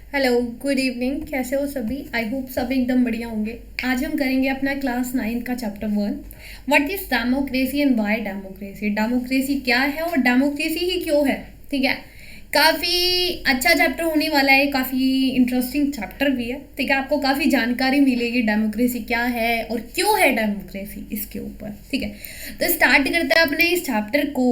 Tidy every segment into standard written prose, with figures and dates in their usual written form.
Hello, good evening. कैसे हो सभी? आई होप सभी एकदम बढ़िया होंगे। आज हम करेंगे अपना क्लास 9 का chapter 1। What is democracy and why democracy. Democracy क्या है और डेमोक्रेसी ही क्यों है। ठीक है, काफ़ी अच्छा चैप्टर होने वाला है, काफ़ी इंटरेस्टिंग चैप्टर भी है। ठीक है, आपको काफ़ी जानकारी मिलेगी डेमोक्रेसी क्या है और क्यों है डेमोक्रेसी इसके ऊपर। ठीक है, तो स्टार्ट करते हैं अपने इस चैप्टर को,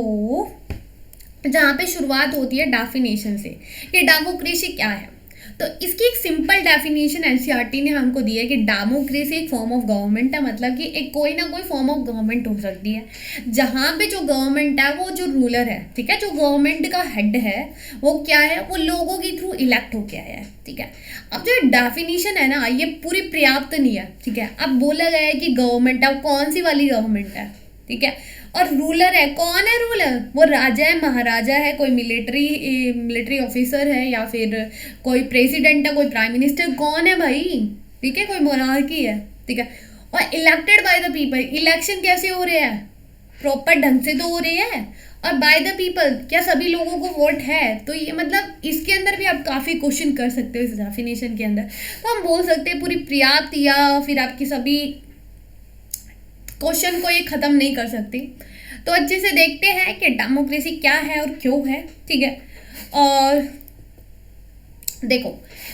जहाँ पे शुरुआत होती है डेफिनेशन से कि डेमोक्रेसी क्या है। तो इसकी एक सिंपल डेफिनेशन एनसीईआरटी ने हमको दी है कि डेमोक्रेसी एक फॉर्म ऑफ गवर्नमेंट है। मतलब कि एक कोई ना कोई फॉर्म ऑफ गवर्नमेंट हो सकती है जहाँ पे जो गवर्नमेंट है वो जो रूलर है, ठीक है, जो गवर्नमेंट का हेड है वो क्या है, वो लोगों के थ्रू इलेक्ट होके आया है। ठीक है, अब जो डेफिनेशन है ना ये पूरी पर्याप्त नहीं है। ठीक है, अब बोला गया है कि गवर्नमेंट है, कौन सी वाली गवर्नमेंट है। ठीक है, और रूलर है, कौन है रूलर? वो राजा है, महाराजा है, कोई मिलिट्री ऑफिसर है, या फिर कोई प्रेसिडेंट है, कोई प्राइम मिनिस्टर, कौन है भाई? ठीक है, कोई मोनार्की है। ठीक है, और elected by the people. Election कैसे हो रहे हैं? प्रॉपर ढंग से तो हो रही है। और बाय द पीपल, क्या सभी लोगों को वोट है? तो ये मतलब इसके अंदर भी आप काफ़ी क्वेश्चन कर सकते हो इस डेफिनेशन के अंदर। तो हम बोल सकते हैं पूरी पर्याप्त, या फिर आपकी सभी क्वेश्चन को ये ख़त्म नहीं कर सकती। तो अच्छे से देखते हैं कि डेमोक्रेसी क्या है और क्यों है। ठीक है, और देखो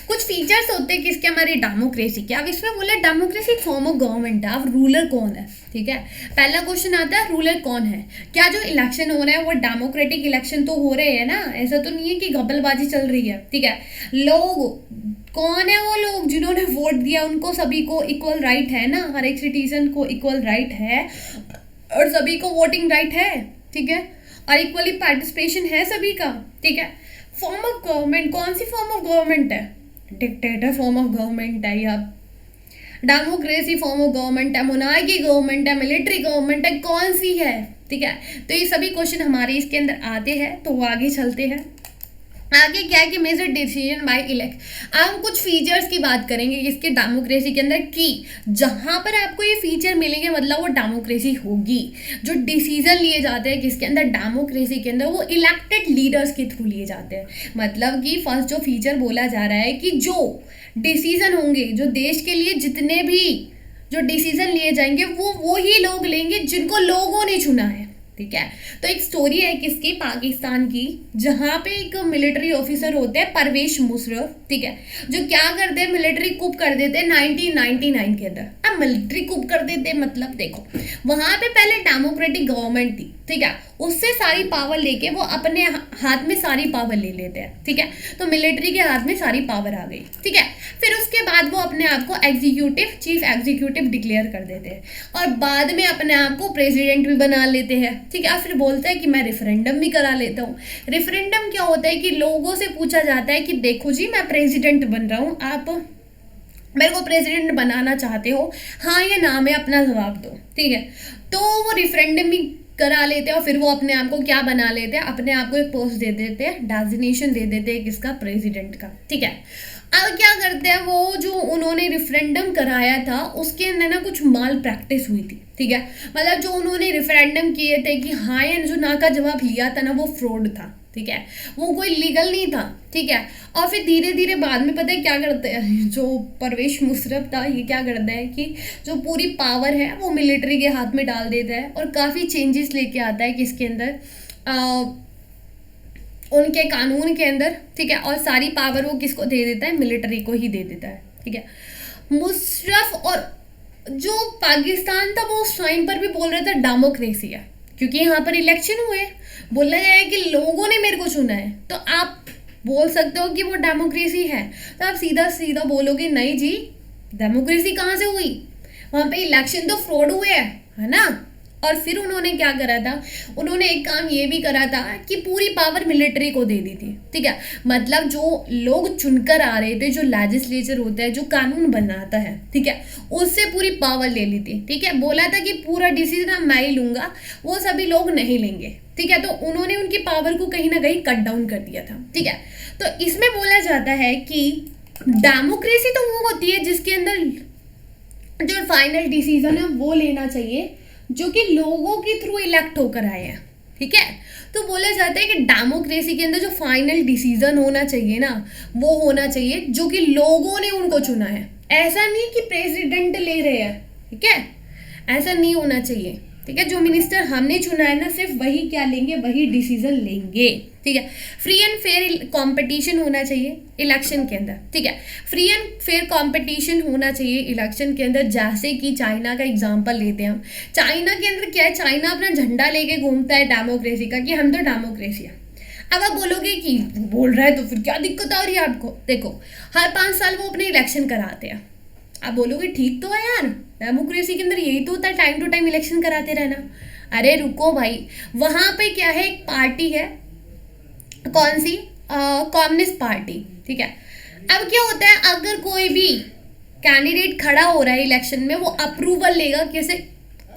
कुछ फीचर्स होते हैं किसके हमारी डेमोक्रेसी के। अब इसमें बोले डेमोक्रेसी फॉर्म ऑफ गवर्नमेंट है। अब रूलर कौन है? ठीक है, पहला क्वेश्चन आता है रूलर कौन है। क्या जो इलेक्शन हो रहे हैं वो डेमोक्रेटिक इलेक्शन तो हो रहे हैं ना, ऐसा तो नहीं है कि घपलबाजी चल रही है। ठीक है, लोग कौन है? वो लोग जिन्होंने वोट दिया उनको सभी को इक्वल राइट है ना, हर एक सिटीजन को इक्वल राइट है और सभी को वोटिंग राइट है। ठीक है, और इक्वली पार्टिसिपेशन है सभी का। ठीक है, फॉर्म ऑफ गवर्नमेंट, कौन सी फॉर्म ऑफ गवर्नमेंट है? डिक्टेटर फॉर्म ऑफ गवर्नमेंट है, या डेमोक्रेसी फॉर्म ऑफ गवर्नमेंट है, मोनार्की गवर्नमेंट है, मिलिट्री गवर्नमेंट है, कौन सी है? ठीक है, तो ये सभी क्वेश्चन हमारे इसके अंदर आते हैं। तो वो आगे चलते हैं। आगे क्या है कि मेजर डिसीजन बाय इलेक्ट। अब हम कुछ फीचर्स की बात करेंगे इसके डेमोक्रेसी के अंदर की जहाँ पर आपको ये फीचर मिलेंगे मतलब वो डेमोक्रेसी होगी। जो डिसीजन लिए जाते हैं किसके अंदर, डेमोक्रेसी के अंदर, वो इलेक्टेड लीडर्स के थ्रू लिए जाते हैं। मतलब कि फर्स्ट जो फीचर बोला जा रहा है कि जो डिसीजन होंगे, जो देश के लिए जितने भी जो डिसीजन लिए जाएंगे वो ही लोग लेंगे जिनको लोगों ने चुना है। ठीक है, तो एक स्टोरी है किसकी, पाकिस्तान की, जहाँ पे एक मिलिट्री ऑफिसर होते हैं परवेश मुशर्रफ। ठीक है, जो क्या करते हैं, मिलिट्री कूप कर देते हैं 1999 के अंदर। अब मिलिट्री कूप कर देते हैं मतलब देखो वहां पे पहले डेमोक्रेटिक गवर्नमेंट थी। ठीक है, उससे सारी पावर लेके वो अपने हाथ में सारी पावर ले लेते हैं। ठीक है, तो मिलिट्री के हाथ में सारी पावर आ गई। ठीक है, फिर उसके बाद वो अपने आप को एग्जीक्यूटिव, चीफ एग्जीक्यूटिव डिक्लेयर कर देते हैं और बाद में अपने आप को प्रेसिडेंट भी बना लेते हैं। ठीक है, फिर बोलते हैं कि मैं रेफरेंडम भी करा लेता हूँ। रेफरेंडम क्या होता है कि लोगों से पूछा जाता है कि देखो जी मैं प्रेसिडेंट बन रहा हूँ, आप मेरे को प्रेसिडेंट बनाना चाहते हो, हाँ या ना में अपना जवाब दो। ठीक है, तो वो रेफरेंडम भी करा लेते हैं और फिर वो अपने आप को क्या बना लेते हैं, अपने आप को एक पोस्ट दे देते हैं, डेजिग्नेशन दे देते हैं किसका, प्रेसिडेंट का। ठीक है, अब क्या करते हैं, वो जो उन्होंने रेफरेंडम कराया था उसके अंदर ना कुछ माल प्रैक्टिस हुई थी। ठीक है, मतलब जो उन्होंने रेफरेंडम किए थे कि हाँ या जो ना का जवाब लिया था ना वो फ्रॉड था। ठीक है, वो कोई लीगल नहीं था। ठीक है, और फिर धीरे धीरे बाद में पता है क्या करते हैं, जो परवेश मुशर्रफ था ये क्या करता है कि जो पूरी पावर है वो मिलिट्री के हाथ में डाल देता है और काफ़ी चेंजेस लेके आता है किसके अंदर, उनके कानून के अंदर। ठीक है, और सारी पावर वो किसको दे देता है, मिलिट्री को ही दे देता है। ठीक है, मुशर्रफ और जो पाकिस्तान था वो उस टाइम पर भी बोल रहा था डेमोक्रेसी है, क्योंकि यहाँ पर इलेक्शन हुए, बोला गया है कि लोगों ने मेरे को चुना है, तो आप बोल सकते हो कि वो डेमोक्रेसी है। तो आप सीधा सीधा बोलोगे नहीं जी, डेमोक्रेसी कहाँ से हुई, वहाँ पे इलेक्शन तो फ्रॉड हुए है ना। और फिर उन्होंने क्या करा था, उन्होंने एक काम ये भी करा था कि पूरी पावर मिलिट्री को दे दी थी। ठीक है, मतलब जो लोग चुनकर आ रहे थे, जो लेजिस्लेचर होता है, जो कानून बनाता है, ठीक है, उससे पूरी पावर ले ली थी। ठीक है, बोला था कि पूरा डिसीजन मैं ही लूंगा, वो सभी लोग नहीं लेंगे। ठीक है, तो उन्होंने उनकी पावर को कहीं ना कहीं कट डाउन कर दिया था। ठीक है, तो इसमें बोला जाता है कि डेमोक्रेसी तो वो होती है जिसके अंदर जो फाइनल डिसीजन है वो लेना चाहिए जो कि लोगों के थ्रू इलेक्ट होकर आए हैं। ठीक है। तो बोला जाता है कि डेमोक्रेसी के अंदर जो फाइनल डिसीजन होना चाहिए ना, वो होना चाहिए जो कि लोगों ने उनको चुना है। ऐसा नहीं कि प्रेसिडेंट ले रहे हैं, ठीक है, ऐसा नहीं होना चाहिए, ठीक है। जो मिनिस्टर हमने चुना है ना, सिर्फ वही क्या लेंगे, वही डिसीजन लेंगे, ठीक है। फ्री एंड फेयर कंपटीशन होना चाहिए इलेक्शन के अंदर, ठीक है। फ्री एंड फेयर कंपटीशन होना चाहिए इलेक्शन के अंदर। जैसे कि चाइना का एग्जांपल लेते हैं हम। चाइना के अंदर क्या है, चाइना अपना झंडा लेके घूमता है डेमोक्रेसी का, कि हम तो डेमोक्रेसी है। अब आप बोलोगे कि बोल रहा है तो फिर क्या दिक्कत आ रही है आपको। देखो, हर 5 साल वो अपने इलेक्शन कराते हैं। आप बोलोगे ठीक तो है यार, डेमोक्रेसी के अंदर यही तो होता है, टाइम टू टाइम इलेक्शन कराते रहना। अरे रुको भाई, वहां पे क्या है, एक पार्टी है, कौन सी, कम्युनिस्ट पार्टी, ठीक है। अब क्या होता है, अगर कोई भी कैंडिडेट खड़ा हो रहा है इलेक्शन में, वो अप्रूवल लेगा किसे,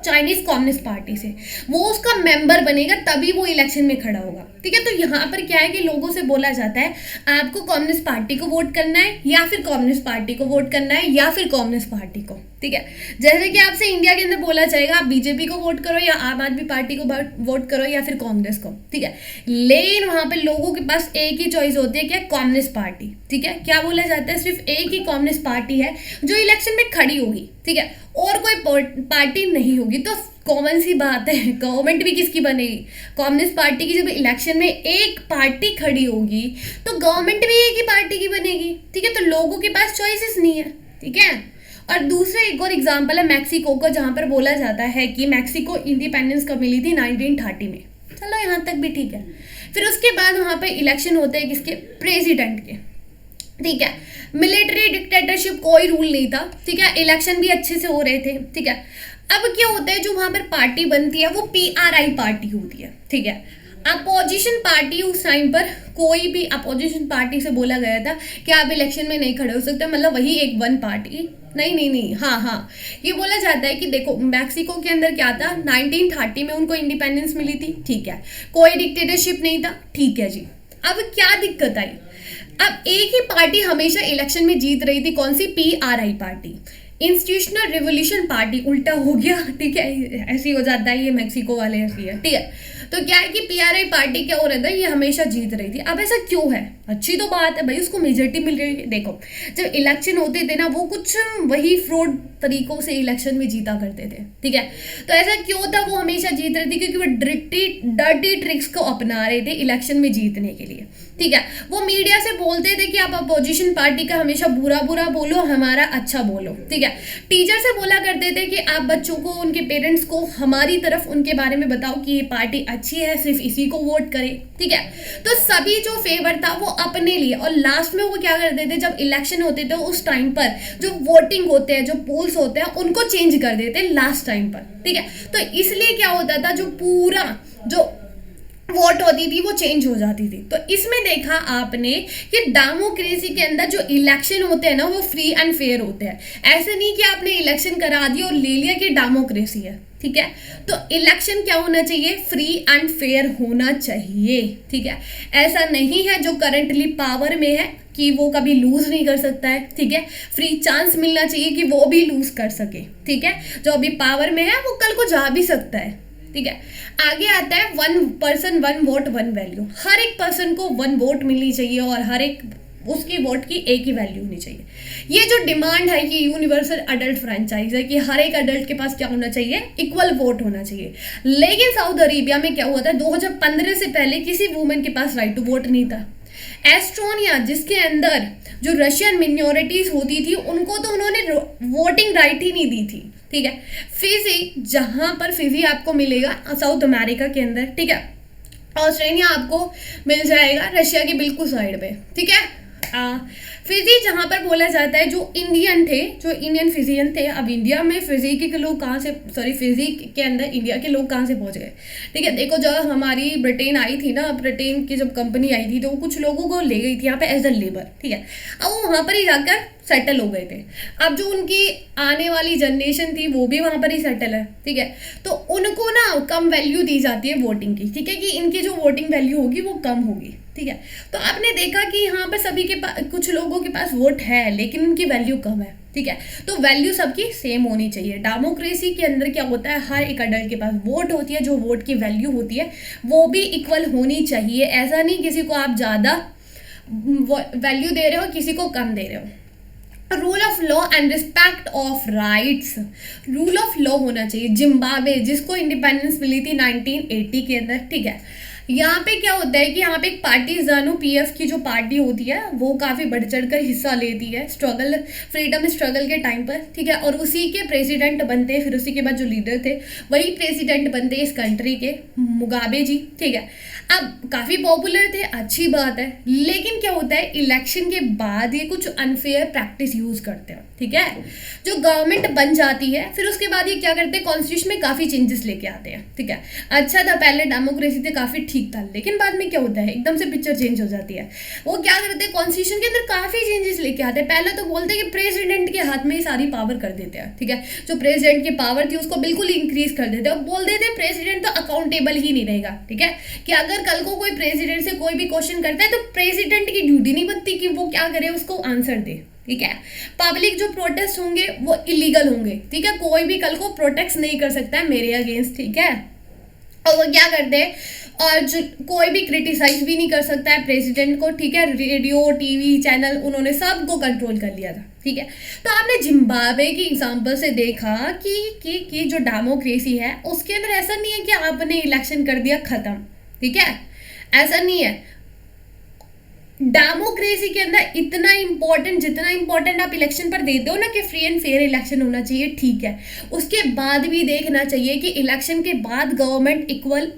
चाइनीज कम्युनिस्ट पार्टी से, वो उसका मेंबर बनेगा तभी वो इलेक्शन में खड़ा होगा, ठीक है। तो यहाँ पर क्या है कि लोगों से बोला जाता है आपको कम्युनिस्ट पार्टी को वोट करना है, या फिर कम्युनिस्ट पार्टी को वोट करना है, या फिर कम्युनिस्ट पार्टी को, ठीक है। जैसे कि आपसे इंडिया के अंदर बोला जाएगा आप बीजेपी को वोट करो, या आम आदमी पार्टी को वोट करो, या फिर कांग्रेस को, ठीक है। लेकिन वहां पर लोगों के पास एक ही चॉइस होती है, क्या, कम्युनिस्ट पार्टी, ठीक है। क्या बोला जाता है, सिर्फ एक ही कम्युनिस्ट पार्टी है जो इलेक्शन में खड़ी होगी, ठीक है, और कोई पार्टी नहीं होगी। तो कॉमन सी बात है, गवर्नमेंट भी किसकी बनेगी, कम्युनिस्ट पार्टी की। जब इलेक्शन में एक पार्टी खड़ी होगी तो गवर्नमेंट भी एक ही पार्टी की बनेगी, ठीक है। तो लोगों के पास चॉइसेस नहीं है, ठीक है। और दूसरा एक और एग्जांपल है मैक्सिको का, जहां पर बोला जाता है कि मैक्सिको इंडिपेंडेंस कब मिली थी, 1930 में। चलो यहाँ तक भी ठीक है। फिर उसके बाद वहां पर इलेक्शन होते हैं किसके, प्रेसिडेंट के, ठीक है। मिलिट्री डिक्टेटरशिप, कोई रूल नहीं था, ठीक है। इलेक्शन भी अच्छे से हो रहे थे, ठीक है। अब क्या होता है, जो वहां पर पार्टी बनती है वो PRI पार्टी होती है, ठीक है। अपोजिशन पार्टी, उस टाइम पर कोई भी अपोजिशन पार्टी से बोला गया था कि आप इलेक्शन में नहीं खड़े हो सकते, मतलब वही एक वन पार्टी, नहीं, हाँ, ये बोला जाता है कि देखो मैक्सिको के अंदर क्या था, 1930 में उनको इंडिपेंडेंस मिली थी, ठीक है। कोई डिक्टेटरशिप नहीं था, ठीक है जी। अब क्या दिक्कत आई, अब एक ही पार्टी हमेशा इलेक्शन में जीत रही थी, कौन सी, PRI party, institutional revolution party, उल्टा हो गया, ठीक है, ऐसे हो जाता है, ये मैक्सिको वाले ऐसी है, ठीक है। तो क्या है कि PRI पार्टी क्या हो रहा था, ये हमेशा जीत रही थी। अब ऐसा क्यों है, अच्छी तो बात है भाई, उसको मेजोरिटी मिल रही है। देखो जब इलेक्शन होते थे ना, वो कुछ वही फ्रॉड तरीकों से इलेक्शन में जीता करते थे, ठीक है। तो ऐसा क्यों था, वो हमेशा जीत रही थी क्योंकि वो डर्टी ट्रिक्स को अपना रहे थे इलेक्शन में जीतने के लिए, ठीक है। वो मीडिया से बोलते थे कि आप अपोजिशन पार्टी का हमेशा बुरा बोलो, हमारा अच्छा बोलो, ठीक है। टीचर से बोला करते थे कि आप बच्चों को, उनके पेरेंट्स को हमारी तरफ उनके बारे में बताओ कि ये पार्टी अच्छी है, सिर्फ इसी को वोट करें, ठीक है। तो सभी जो फेवर था वो अपने लिए, और लास्ट में वो क्या करते थे, जब इलेक्शन होते थे उस टाइम पर जो वोटिंग होते हैं, जो पोल्स होते हैं, उनको चेंज कर देते लास्ट टाइम पर, ठीक है। तो इसलिए क्या होता था, जो पूरा जो वोट होती थी वो चेंज हो जाती थी। तो इसमें देखा आपने कि डेमोक्रेसी के अंदर जो इलेक्शन होते हैं ना, वो फ्री एंड फेयर होते हैं। ऐसे नहीं कि आपने इलेक्शन करा दिया और ले लिया कि डेमोक्रेसी है, ठीक है। तो इलेक्शन क्या होना चाहिए, फ्री एंड फेयर होना चाहिए, ठीक है। ऐसा नहीं है जो करंटली पावर में है कि वो कभी लूज नहीं कर सकता है, ठीक है। फ्री चांस मिलना चाहिए कि वो भी लूज कर सके, ठीक है। जो अभी पावर में है वो कल को जा भी सकता है, ठीक है। आगे आता है 1 पर्सन 1 वोट 1 वैल्यू। हर एक पर्सन को 1 वोट मिलनी चाहिए और हर एक उसकी वोट की एक ही वैल्यू होनी चाहिए। ये जो डिमांड है कि यूनिवर्सल अडल्ट फ्रेंचाइज है कि हर एक अडल्ट के पास क्या होना चाहिए, इक्वल वोट होना चाहिए। लेकिन सऊदी अरेबिया में क्या हुआ था, 2015 से पहले किसी वुमेन के पास राइट टू वोट नहीं था। एस्टोनिया, जिसके अंदर जो रशियन मिनोरिटीज होती थी, उनको तो उन्होंने वोटिंग राइट ही नहीं दी थी, ठीक है। फिजी, जहां पर फिजी आपको मिलेगा साउथ अमेरिका के अंदर, ठीक है। ऑस्ट्रेलिया आपको मिल जाएगा रशिया के बिल्कुल साइड पे, ठीक है। फिजी, जहां पर बोला जाता है जो इंडियन फिजियन थे, अब इंडिया में फिजी के लोग कहाँ से, फिजी के अंदर इंडिया के लोग कहाँ से पहुंच गए, ठीक है। देखो जब हमारी ब्रिटेन आई थी ना, ब्रिटेन की जब कंपनी आई थी तो वो कुछ लोगों को ले गई थी यहाँ पे एज अ लेबर, ठीक है। अब वो वहाँ पर ही जाकर सेटल हो गए थे। अब जो उनकी आने वाली जनरेशन थी वो भी वहाँ पर ही सेटल है, ठीक है। तो उनको ना कम वैल्यू दी जाती है वोटिंग की, ठीक है, कि इनकी जो वोटिंग वैल्यू होगी वो कम होगी, ठीक है। तो आपने देखा कि यहाँ पर सभी के पास, कुछ लोगों के पास वोट है लेकिन उनकी वैल्यू कम है, ठीक है। तो वैल्यू सबकी सेम होनी चाहिए। डेमोक्रेसी के अंदर क्या होता है, हर एक अडल्ट के पास वोट होती है, जो वोट की वैल्यू होती है वो भी इक्वल होनी चाहिए। ऐसा नहीं किसी को आप ज़्यादा वैल्यू दे रहे हो, किसी को कम दे रहे हो। Rule of law and respect of rights, rule of law होना चाहिए। जिम्बाब्वे जिसको इंडिपेंडेंस मिली थी 1980 के अंदर, ठीक है, यहाँ पे क्या होता है कि यहाँ पे एक पार्टी जानू पीएफ की जो पार्टी होती है वो काफ़ी बढ़ चढ़ कर हिस्सा लेती है स्ट्रगल, फ्रीडम स्ट्रगल के टाइम पर, ठीक है, और उसी के प्रेसिडेंट बनते हैं। फिर उसी के बाद जो लीडर थे वही प्रेसिडेंट बनते इस कंट्री के, मुगाबे जी, ठीक है। अब काफ़ी पॉपुलर थे, अच्छी बात है, लेकिन क्या होता है इलेक्शन के बाद ये कुछ अनफेयर प्रैक्टिस यूज़ करते हैं, ठीक है। जो गवर्नमेंट बन जाती है फिर उसके बाद ये क्या करते हैं, कॉन्स्टिट्यूशन में काफ़ी चेंजेस लेके आते हैं, ठीक है। अच्छा था पहले डेमोक्रेसी थे, काफ़ी ठीक था, लेकिन बाद में क्या होता है एकदम से पिक्चर चेंज हो जाती है। वो क्या करते हैं कॉन्स्टिट्यूशन के अंदर काफ़ी चेंजेस लेके आते हैं। पहले तो बोलते हैं कि प्रेसिडेंट के हाथ में ही सारी पावर कर देते हैं, ठीक है, जो प्रेसिडेंट की पावर थी उसको बिल्कुल इंक्रीज कर देते हैं और बोल देते हैं प्रेसिडेंट तो अकाउंटेबल ही नहीं रहेगा, ठीक है, कि अगर कल को कोई प्रेसिडेंट से कोई भी क्वेश्चन करता है तो प्रेसिडेंट की ड्यूटी नहीं बनती कि वो क्या करे, उसको आंसर दे, ठीक है। पब्लिक जो प्रोटेस्ट होंगे वो इलीगल होंगे, ठीक है, कोई भी कल को प्रोटेस्ट नहीं कर सकता है मेरे अगेंस्ट, ठीक है। और वो क्या करते हैं, और जो कोई भी क्रिटिसाइज भी नहीं कर सकता है प्रेसिडेंट को, ठीक है। रेडियो टीवी चैनल उन्होंने सबको कंट्रोल कर लिया था, ठीक है। तो आपने जिम्बाब्वे की एग्जांपल से देखा कि जो डेमोक्रेसी है उसके अंदर ऐसा नहीं है कि आपने इलेक्शन कर दिया खत्म, ठीक है, ऐसा नहीं है। डेमोक्रेसी के अंदर इतना इंपॉर्टेंट, जितना इंपॉर्टेंट आप इलेक्शन पर देते हो ना कि फ्री एंड फेयर इलेक्शन होना चाहिए, ठीक है, उसके बाद भी देखना चाहिए कि इलेक्शन के बाद गवर्नमेंट इक्वल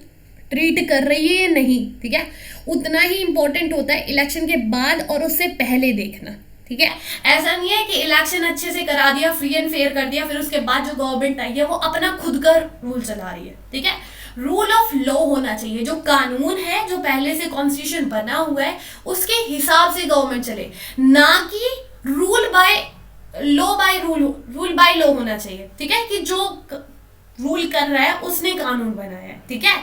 ट्रीट कर रही है या नहीं, ठीक है। उतना ही इंपॉर्टेंट होता है इलेक्शन के बाद और उससे पहले देखना, ठीक है। ऐसा नहीं है कि इलेक्शन अच्छे से करा दिया, फ्री एंड फेयर कर दिया, फिर उसके बाद जो गवर्नमेंट आई है वो अपना खुद का रूल चला रही है, ठीक है। रूल ऑफ लॉ होना चाहिए, जो कानून है जो पहले से कॉन्स्टिट्यूशन बना हुआ है उसके हिसाब से गवर्नमेंट चले, ना कि rule by law by rule by law होना चाहिए, ठीक है, कि जो रूल कर रहा है उसने कानून बनाया है, ठीक है।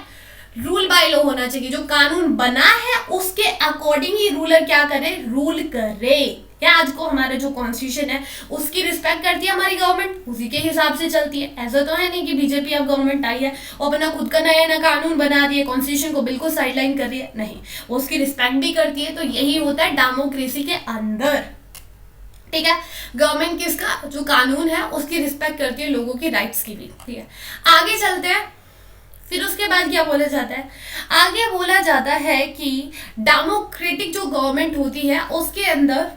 रूल बाय लॉ होना चाहिए, जो कानून बना है उसके अकॉर्डिंग ही रूलर क्या करे, रूल करे। क्या आज को हमारा जो कॉन्स्टिट्यूशन है उसकी रिस्पेक्ट करती है हमारी गवर्नमेंट, उसी के हिसाब से चलती है। ऐसा तो है नहीं कि बीजेपी अब गवर्नमेंट आई है और अपना खुद का नया कानून बना रही है, कॉन्स्टिट्यूशन को बिल्कुल साइडलाइन कर रही है, नहीं, वो उसकी रिस्पेक्ट भी करती है। तो यही होता है डेमोक्रेसी के अंदर, ठीक है। गवर्नमेंट किसका जो कानून है उसकी रिस्पेक्ट करती है, लोगों की राइट्स की भी, ठीक है। आगे चलते हैं, फिर उसके बाद क्या बोला जाता है, आगे बोला जाता है कि डेमोक्रेटिक जो गवर्नमेंट होती है उसके अंदर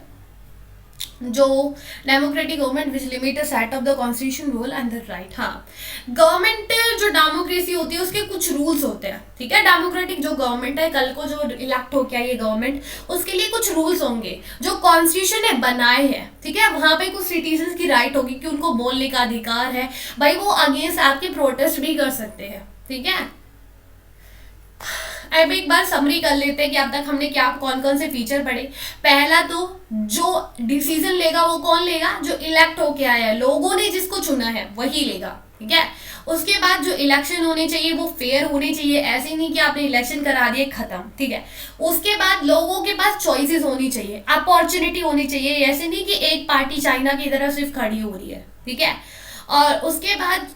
जो democratic government which limit the set of the constitution rule and the right, हाँ, गवर्नमेंट जो डेमोक्रेसी होती है उसके कुछ रूल्स होते हैं, ठीक है। डेमोक्रेटिक जो गवर्नमेंट है, कल को जो इलेक्ट हो क्या ये गवर्नमेंट, उसके लिए कुछ रूल्स होंगे जो कॉन्स्टिट्यूशन ने बनाए हैं, ठीक है। वहां पे कुछ सिटीजन की राइट होगी कि उनको बोलने का अधिकार है, भाई वो अगेंस्ट आपके प्रोटेस्ट भी कर सकते हैं, ठीक है। अब एक बार समरी कर लेते हैं कि अब तक हमने क्या कौन कौन से फीचर पढ़े। पहला तो जो डिसीजन लेगा वो कौन लेगा, जो इलेक्ट होके आया है, लोगों ने जिसको चुना है वही लेगा, ठीक है। उसके बाद जो इलेक्शन होने चाहिए वो फेयर होने चाहिए, ऐसे नहीं कि आपने इलेक्शन करा दिए खत्म, ठीक है। उसके बाद लोगों के पास चॉइसेस होनी चाहिए, अपॉर्चुनिटी होनी चाहिए, ऐसे नहीं कि एक पार्टी चाइना की तरह सिर्फ खड़ी हो रही है, ठीक है। और उसके बाद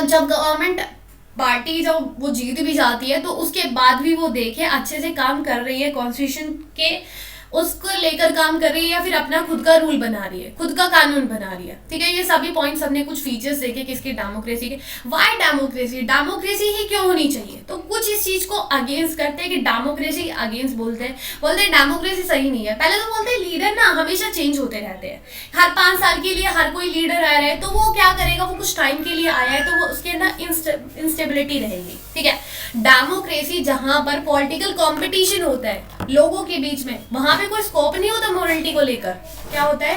जब गवर्नमेंट पार्टी जब वो जीत भी जाती है तो उसके बाद भी वो देखे अच्छे से काम कर रही है, कॉन्स्टिट्यूशन के उसको लेकर काम कर रही है या फिर अपना खुद का रूल बना रही है, खुद का कानून बना रही है, ठीक है। ये सभी पॉइंट्स हमने कुछ फीचर्स देखे किसके, डेमोक्रेसी के। वाई डेमोक्रेसी, डेमोक्रेसी ही क्यों होनी चाहिए, तो कुछ इस चीज को अगेंस्ट करते हैं कि डेमोक्रेसी अगेंस्ट बोलते हैं डेमोक्रेसी सही नहीं है। पहले तो बोलते हैं लीडर ना हमेशा चेंज होते रहते हैं, हर 5 साल के लिए हर कोई लीडर आ रहा है, तो वो क्या करेगा, वो कुछ टाइम के लिए आया है तो वो उसके अंदर इंस्टेबिलिटी रहेगी, ठीक है। डेमोक्रेसी जहां पर पॉलिटिकल कॉम्पिटिशन होता है लोगों के बीच में, वहां कोई स्कोप नहीं होता मोरलिटी को लेकर। क्या होता है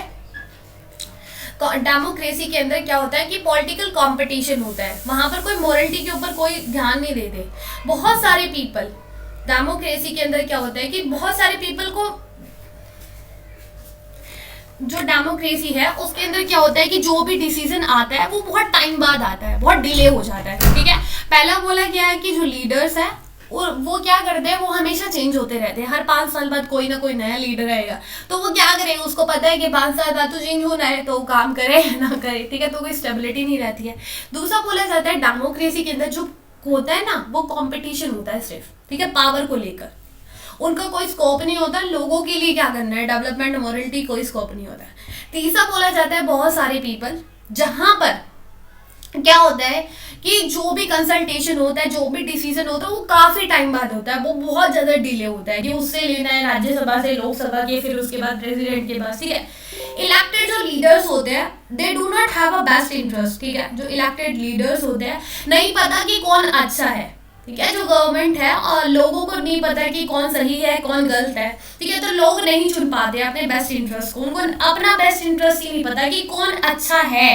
डेमोक्रेसी के अंदर, क्या होता है कि पॉलिटिकल कंपटीशन होता है, वहां पर कोई मोरलिटी के ऊपर कोई ध्यान नहीं देते। बहुत सारे पीपल, डेमोक्रेसी के अंदर क्या होता है कि बहुत सारे पीपल को, जो डेमोक्रेसी है उसके अंदर क्या होता है कि जो भी डिसीजन आता है वो बहुत टाइम बाद आता है, बहुत डिले हो जाता है, ठीक है। पहला बोला गया है कि जो लीडर्स है और वो क्या करते हैं, वो हमेशा चेंज होते रहते हैं, हर 5 साल बाद कोई ना कोई नया लीडर आएगा, तो वो क्या करेगा, उसको पता है कि 5 साल बाद तो चेंज होना है, तो वो काम करे ना करे, ठीक है, तो कोई स्टेबिलिटी नहीं रहती है। दूसरा बोला जाता है डेमोक्रेसी के अंदर जो होता है ना, वो कंपटीशन होता है सिर्फ, ठीक है, पावर को लेकर, उनका कोई स्कोप नहीं होता लोगों के लिए क्या करना है, डेवलपमेंट मॉरलिटी कोई स्कोप नहीं होता है। तीसरा बोला जाता है बहुत सारे पीपल, जहां पर क्या होता है कि जो भी कंसल्टेशन होता है, जो भी डिसीजन होता है, वो काफी टाइम बाद होता है, वो बहुत ज्यादा डिले होता है कि उससे लेना है राज्यसभा से, लोकसभा के, फिर उसके बाद प्रेसिडेंट के पास, ठीक है। इलेक्टेड जो लीडर्स होते हैं they do not have a best interest, ठीक है, जो इलेक्टेड लीडर्स होते हैं नहीं पता कि कौन अच्छा है, ठीक है, जो गवर्नमेंट है, और लोगों को नहीं पता कि कौन सही है कौन गलत है, ठीक है, तो लोग नहीं चुन पाते अपने बेस्ट इंटरेस्ट को, उनको अपना बेस्ट इंटरेस्ट ही नहीं पता कि कौन अच्छा है।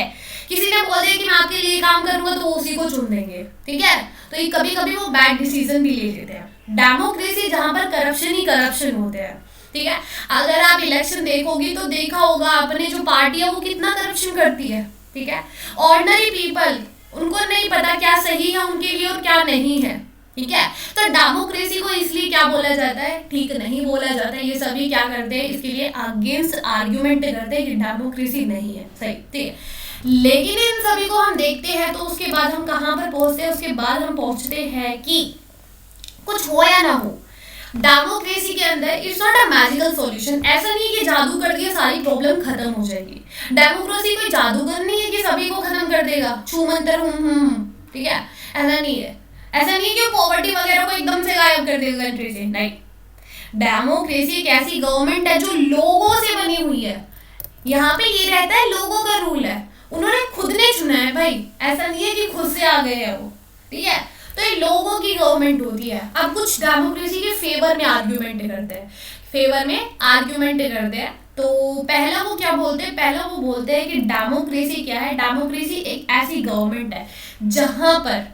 किसी ने बोल दिया कि मैं आपके लिए काम करूंगा तो उसी को चुन देंगे, ठीक है, तो ये कभी कभी वो बैड डिसीजन भी ले लेते हैं। डेमोक्रेसी जहां पर करप्शन ही करप्शन होते हैं, ठीक है, अगर आप इलेक्शन देखोगे तो देखा होगा आपने, जो पार्टी है वो कितना करप्शन करती है, ठीक है। ऑर्डिनरी पीपल, उनको नहीं पता क्या सही है उनके लिए और क्या नहीं है, ठीक है। तो डेमोक्रेसी को इसलिए क्या बोला जाता है, ठीक नहीं बोला जाता है, ये सभी क्या करते हैं इसके लिए अगेंस्ट आर्ग्यूमेंट करते हैं कि डेमोक्रेसी नहीं है सही, ठीक है। लेकिन इन सभी को हम देखते हैं तो उसके बाद हम कहां पर पहुंचते हैं, उसके बाद हम पहुंचते हैं कि कुछ हो या ना हो, डेमोक्रेसी के अंदर it's not a magical solution, ऐसा नहीं कि जादू कर दिया सारी प्रॉब्लम खत्म हो जाएगी। डेमोक्रेसी कोई जादूगर नहीं है कि सभी को खत्म कर देगा, छू मंतर ठीक है, ऐसा नहीं है। ऐसा नहीं है कि पॉवर्टी वगैरह को एकदम से गायब कर देगा कंट्री से, नहीं। डेमोक्रेसी एक ऐसी गवर्नमेंट है जो लोगों से बनी हुई है, यहाँ पे ये रहता है लोगों का रूल है, उन्होंने खुद ने चुना है भाई, ऐसा नहीं है कि खुद से आ गए हैं वो, ठीक है, तो ये लोगों की गवर्नमेंट होती है। अब कुछ डेमोक्रेसी के फेवर में आर्ग्यूमेंट करते हैं, तो पहला वो क्या बोलते हैं, पहला वो बोलते हैं कि डेमोक्रेसी क्या है, डेमोक्रेसी एक ऐसी गवर्नमेंट है जहां पर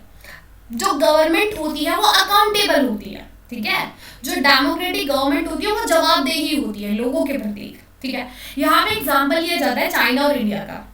जो गवर्नमेंट होती है वो अकाउंटेबल होती है, ठीक है, जो डेमोक्रेटिक गवर्नमेंट होती है वो जवाबदेही होती है लोगों के प्रति, ठीक है। यहाँ पे एग्जांपल लिया जाता है चाइना और इंडिया का।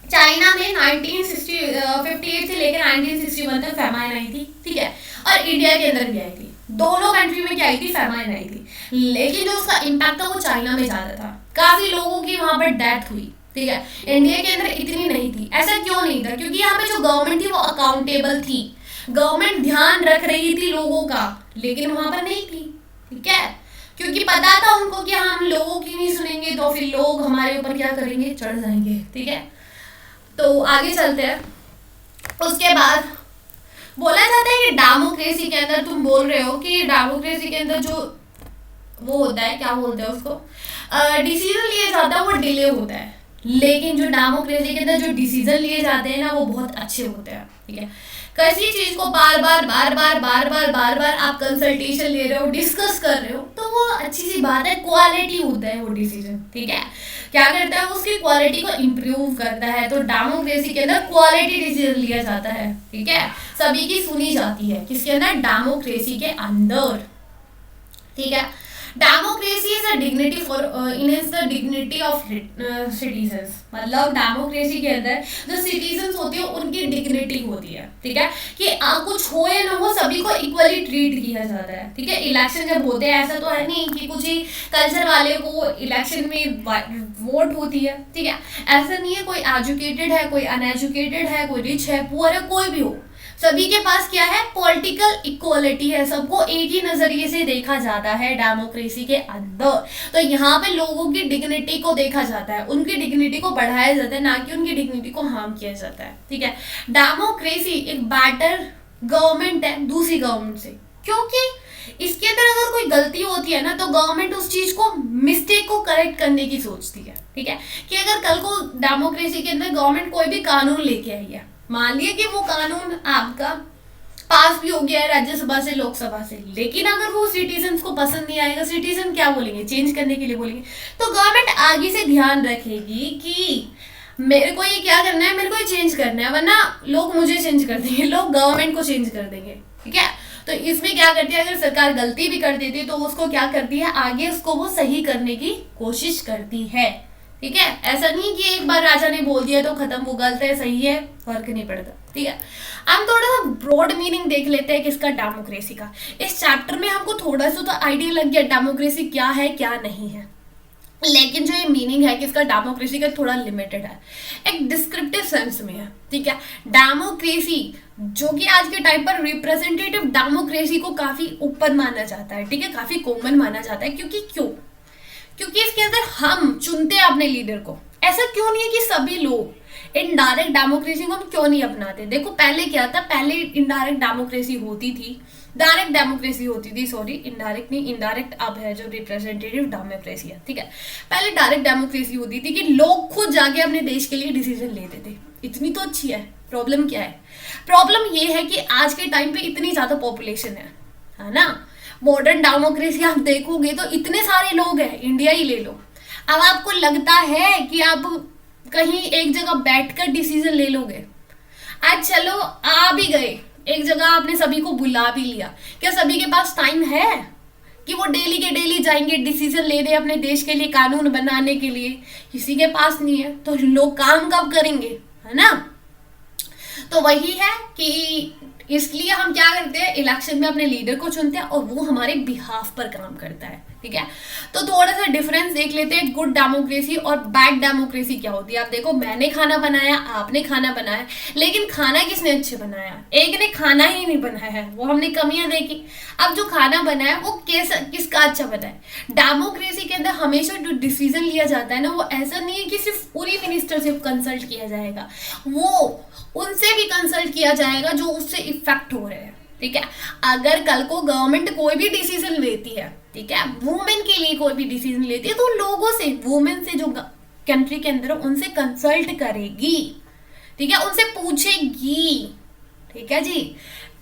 चाइना में 1958 से लेकर 1961 तक फेमाइन आई थी, ठीक है, और इंडिया के अंदर भी आई थी, दोनों कंट्री में क्या आई थी, फेमाइन आई थी, लेकिन जो उसका इम्पैक्ट था वो चाइना में ज्यादा था, काफी लोगों की वहां पर डेथ हुई, ठीक है। इंडिया के अंदर इतनी नहीं थी, ऐसा क्यों नहीं था, क्योंकि यहाँ पे जो गवर्नमेंट थी वो अकाउंटेबल थी, गवर्नमेंट ध्यान रख रही थी लोगों का, लेकिन वहां पर नहीं थी, ठीक है, क्योंकि पता था उनको कि हम लोगों की नहीं सुनेंगे तो फिर लोग हमारे ऊपर क्या करेंगे, चढ़ जाएंगे, ठीक है। तो आगे चलते हैं, उसके बाद बोला जाता है कि डेमोक्रेसी के अंदर, तुम बोल रहे हो कि डेमोक्रेसी के अंदर जो वो होता है, क्या बोलते हैं उसको, डिसीजन लिया जाता है वो डिले होता है, लेकिन जो डेमोक्रेसी के अंदर जो डिसीजन लिए जाते हैं ना वो बहुत अच्छे होते हैं, ठीक है। किसी चीज को बार बार आप कंसल्टेशन ले रहे हो, डिस्कस कर रहे हो, तो वो अच्छी सी बात है, क्वालिटी होता है वो डिसीजन, ठीक है, क्या करता है उसकी क्वालिटी को इम्प्रूव करता है। तो डेमोक्रेसी के अंदर क्वालिटी डिसीजन लिया जाता है, ठीक है, सभी की सुनी जाती है, किसके अंदर, डेमोक्रेसी के अंदर, ठीक है। Democracy is a dignity for enhance the dignity of citizens, मतलब डेमोक्रेसी के अंदर जो सिटीजन्स होते हैं उनकी डिग्निटी होती है, ठीक है, कि कुछ हो या ना हो सभी को इक्वली ट्रीट किया जाता है, ठीक है। इलेक्शन जब होते हैं ऐसा तो है नहीं कि कुछ ही कल्चर वाले को इलेक्शन में वोट होती है, ठीक है, ऐसा नहीं है, कोई एजुकेटेड है, कोई अनएजुकेटेड है, कोई रिच है, पुअर है, कोई भी हो, सभी के पास क्या है, पॉलिटिकल इक्वलिटी है, सबको एक ही नजरिए से देखा जाता है डेमोक्रेसी के अंदर। तो यहाँ पे लोगों की डिग्निटी को देखा जाता है, उनकी डिग्निटी को बढ़ाया जाता है, ना कि उनकी डिग्निटी को हार्म किया जाता है, ठीक है। डेमोक्रेसी एक बेटर गवर्नमेंट है दूसरी गवर्नमेंट से, क्योंकि इसके अंदर अगर कोई गलती होती है ना तो गवर्नमेंट उस चीज को, मिस्टेक को करेक्ट करने की सोचती है, ठीक है, कि अगर कल को डेमोक्रेसी के अंदर गवर्नमेंट कोई भी कानून लेके आई है, मान लिया कि वो कानून आपका पास भी हो गया है राज्यसभा से, लोकसभा से, लेकिन अगर वो सिटीजन्स को पसंद नहीं आएगा, सिटीजन क्या बोलेंगे, चेंज करने के लिए बोलेंगे, तो गवर्नमेंट आगे से ध्यान रखेगी कि मेरे को ये क्या करना है, मेरे को ये चेंज करना है, वरना लोग मुझे चेंज कर देंगे, लोग गवर्नमेंट को चेंज कर देंगे, ठीक है। तो इसमें क्या करती है, अगर सरकार गलती भी कर देती है तो उसको क्या करती है, आगे उसको वो सही करने की कोशिश करती है, ठीक है, ऐसा नहीं कि एक बार राजा ने बोल दिया तो खत्म, वो गलत है सही है फर्क नहीं पड़ता। ठीक है, हम थोड़ा सा ब्रॉड मीनिंग देख लेते हैं किसका, डेमोक्रेसी का। इस चैप्टर में हमको थोड़ा सा तो आइडिया लग गया डेमोक्रेसी क्या है क्या नहीं है, लेकिन जो ये मीनिंग है किसका, डेमोक्रेसी का, थोड़ा लिमिटेड है, एक डिस्क्रिप्टिव सेंस में है। ठीक है, डेमोक्रेसी जो कि आज के टाइम पर रिप्रेजेंटेटिव डेमोक्रेसी को काफी ऊपर माना जाता है। ठीक है, काफी कॉमन माना जाता है, क्योंकि इसके अंदर हम चुनते हैं अपने लीडर को। ऐसा क्यों नहीं है कि सभी लोग इनडायरेक्ट डेमोक्रेसी को हम क्यों नहीं अपनाते। देखो पहले क्या था, पहले इनडायरेक्ट डेमोक्रेसी होती थी, डायरेक्ट डेमोक्रेसी होती थी, सॉरी इनडायरेक्ट नहीं, इनडायरेक्ट अब है जो रिप्रेजेंटेटिव डेमोक्रेसी है। ठीक है, पहले डायरेक्ट डेमोक्रेसी होती थी कि लोग खुद जाके अपने देश के लिए डिसीजन लेते थे। इतनी तो अच्छी है, प्रॉब्लम क्या है, प्रॉब्लम ये है कि आज के टाइम पे इतनी ज्यादा पॉपुलेशन है ना। मॉडर्न डेमोक्रेसी आप देखोगे तो इतने सारे लोग हैं, इंडिया ही ले लो। अब आपको लगता है कि आप कहीं एक जगह बैठकर डिसीजन ले लोगे? आज चलो आ भी गए एक जगह, आपने सभी को बुला भी लिया, क्या सभी के पास टाइम है कि वो डेली के डेली जाएंगे डिसीजन लेने अपने देश के लिए, कानून बनाने के लिए? किसी के पास नहीं है, तो लोग काम कब करेंगे, है ना। तो वही है कि इसलिए हम क्या करते हैं, इलेक्शन में अपने लीडर को चुनते हैं और वो हमारे बिहाफ पर काम करता है। ठीक है, तो थोड़ा सा डिफरेंस देख लेते हैं, गुड डेमोक्रेसी और बैड डेमोक्रेसी क्या होती है। आप देखो, मैंने खाना बनाया, आपने खाना बनाया, लेकिन खाना किसने अच्छे बनाया? एक ने खाना ही नहीं बनाया है, वो हमने कमियां देखी। अब जो खाना बनाया वो किसका अच्छा बना है। डेमोक्रेसी के अंदर हमेशा जो डिसीजन लिया जाता है ना, वो ऐसा नहीं है कि सिर्फ पूरी मिनिस्टर से कंसल्ट किया जाएगा, वो उनसे भी कंसल्ट किया जाएगा जो उससे इफेक्ट हो रहे हैं। ठीक है, अगर कल को गवर्नमेंट कोई भी डिसीजन लेती है, ठीक है, वुमेन के लिए कोई भी डिसीजन लेती है, तो लोगों से, वुमेन से जो कंट्री के अंदर उनसे कंसल्ट करेगी। ठीक है, उनसे पूछेगी। ठीक है जी,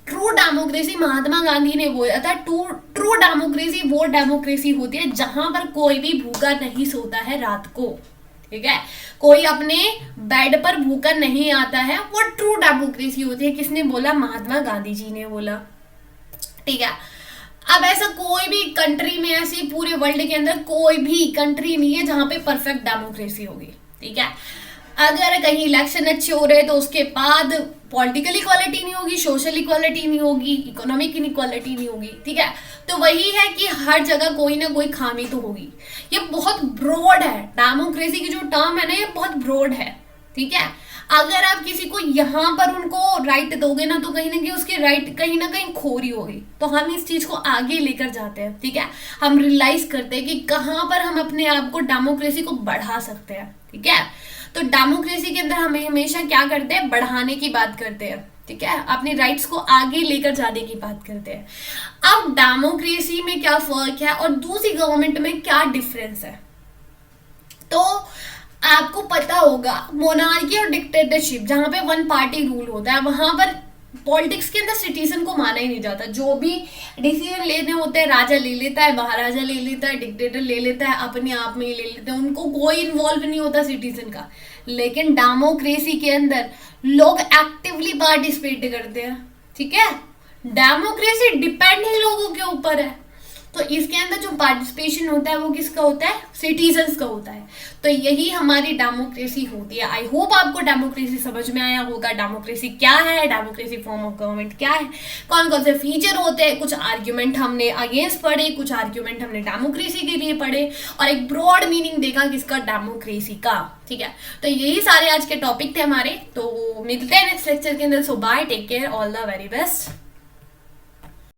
ट्रू डेमोक्रेसी महात्मा गांधी ने बोला था, ट्रू डेमोक्रेसी वो डेमोक्रेसी होती है जहां पर कोई भी भूखा नहीं सोता है रात को। ठीक है, कोई अपने बेड पर भूखा नहीं आता है, वो ट्रू डेमोक्रेसी होती है। किसने बोला? महात्मा गांधी जी ने बोला। ठीक है, अब ऐसा कोई भी कंट्री में, ऐसी पूरे वर्ल्ड के अंदर कोई भी कंट्री नहीं है जहां पे परफेक्ट डेमोक्रेसी होगी। ठीक है, अगर कहीं इलेक्शन अच्छे हो रहे तो उसके बाद पॉलिटिकल इक्वालिटी नहीं होगी, सोशल इक्वालिटी नहीं होगी, इकोनॉमिक इनइक्वालिटी नहीं होगी। ठीक है, तो वही है कि हर जगह कोई ना कोई खामी तो होगी। ये बहुत ब्रॉड है, डेमोक्रेसी की जो टर्म है ना, ये बहुत ब्रॉड है। ठीक है, अगर आप किसी को यहाँ पर उनको राइट दोगे ना, तो कहीं ना कहीं उसकी राइट कहीं ना कहीं खो रही होगी। तो हम इस चीज को आगे लेकर जाते हैं। ठीक है, हम रियलाइज करते हैं कि कहाँ पर हम अपने आप को, डेमोक्रेसी को बढ़ा सकते हैं। ठीक है, तो डेमोक्रेसी के अंदर हमें हमेशा क्या करते हैं, बढ़ाने की बात करते हैं। ठीक है, अपने राइट्स को आगे लेकर जाने की बात करते हैं। अब डेमोक्रेसी में क्या फर्क है और दूसरी गवर्नमेंट में क्या डिफरेंस है, तो आपको पता होगा, मोनार्की और डिक्टेटरशिप जहां पे वन पार्टी रूल होता है, वहां पर पॉलिटिक्स के अंदर सिटीजन को माना ही नहीं जाता। जो भी डिसीजन लेने होते हैं, राजा ले लेता है, महाराजा ले लेता है, डिक्टेटर ले लेता है, अपने आप में ही ले लेते हैं, उनको कोई इन्वॉल्व नहीं होता सिटीजन का। लेकिन डेमोक्रेसी के अंदर लोग एक्टिवली पार्टिसिपेट करते हैं। ठीक है, डेमोक्रेसी डिपेंड ही लोगों के ऊपर है, तो इसके अंदर जो पार्टिसिपेशन होता है वो किसका होता है, सिटीजन्स का होता है। तो यही हमारी डेमोक्रेसी होती है। आई होप आपको डेमोक्रेसी समझ में आया होगा, डेमोक्रेसी क्या है, डेमोक्रेसी फॉर्म ऑफ गवर्नमेंट क्या है, कौन कौन से फीचर होते हैं। कुछ आर्ग्यूमेंट हमने अगेंस्ट पढ़े, कुछ आर्ग्यूमेंट हमने डेमोक्रेसी के लिए पढ़े, और एक ब्रॉड मीनिंग देखा किसका, डेमोक्रेसी का। ठीक है, तो यही सारे आज के टॉपिक थे हमारे। तो मिलते हैं नेक्स्ट लेक्चर के अंदर। So bye, take care, all the very best.